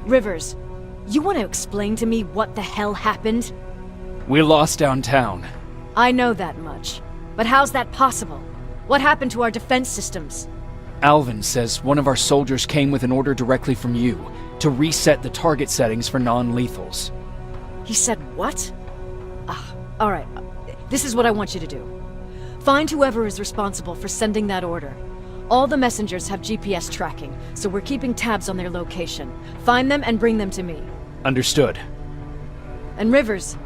Rivers, you want to explain to me what the hell happened? We lost downtown. I know that much. But how's that possible? What happened to our defense systems? Alvin says one of our soldiers came with an order directly from you to reset the target settings for non-lethals. He said what? Alright. This is what I want you to do. Find whoever is responsible for sending that order. All the messengers have GPS tracking, so we're keeping tabs on their location. Find them and bring them to me. Understood. And Rivers,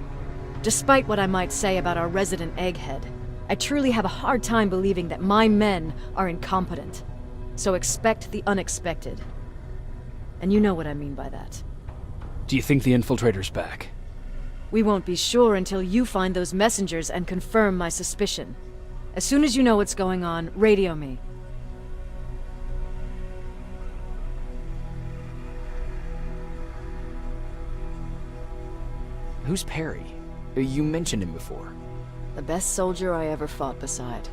despite what I might say about our resident egghead, I truly have a hard time believing that my men are incompetent. So expect the unexpected. And you know what I mean by that. Do you think the infiltrator's back? We won't be sure until you find those messengers and confirm my suspicion. As soon as you know what's going on, radio me. Who's Perry? You mentioned him before. The best soldier I ever fought beside.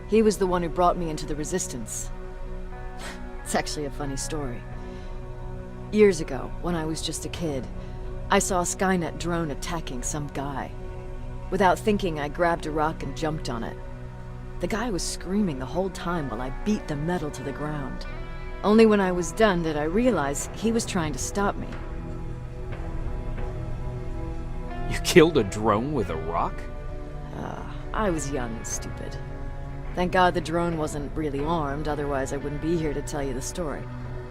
He was the one who brought me into the Resistance. It's actually a funny story. Years ago, when I was just a kid, I saw a Skynet drone attacking some guy. Without thinking, I grabbed a rock and jumped on it. The guy was screaming the whole time while I beat the metal to the ground. Only when I was done did I realize he was trying to stop me. You killed a drone with a rock? I was young and stupid. Thank God the drone wasn't really armed, otherwise I wouldn't be here to tell you the story.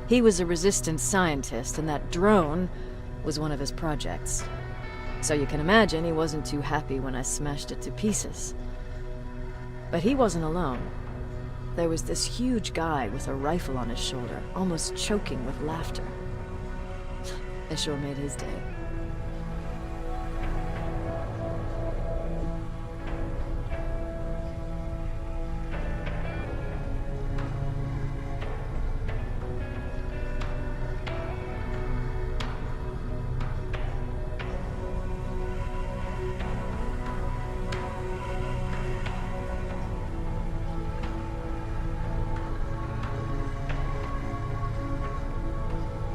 He was a Resistance scientist, and that drone was one of his projects. So you can imagine he wasn't too happy when I smashed it to pieces. But he wasn't alone. There was this huge guy with a rifle on his shoulder, almost choking with laughter. It sure made his day.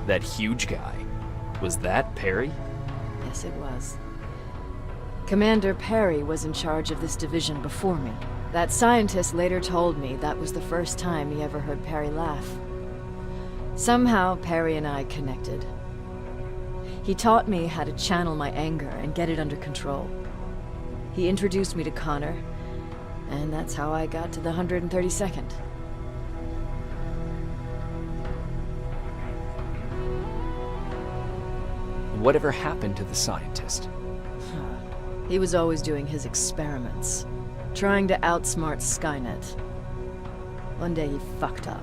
That huge guy. Was that Perry? Yes, it was. Commander Perry was in charge of this division before me. That scientist later told me that was the first time he ever heard Perry laugh. Somehow, Perry and I connected. He taught me how to channel my anger and get it under control. He introduced me to Connor, and that's how I got to the 132nd. Whatever happened to the scientist? He was always doing his experiments, trying to outsmart Skynet. One day he fucked up,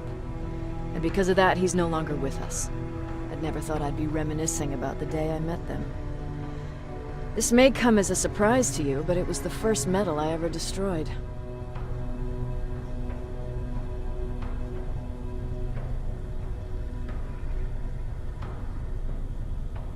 and because of that he's no longer with us. I'd never thought I'd be reminiscing about the day I met them. This may come as a surprise to you, but it was the first metal I ever destroyed.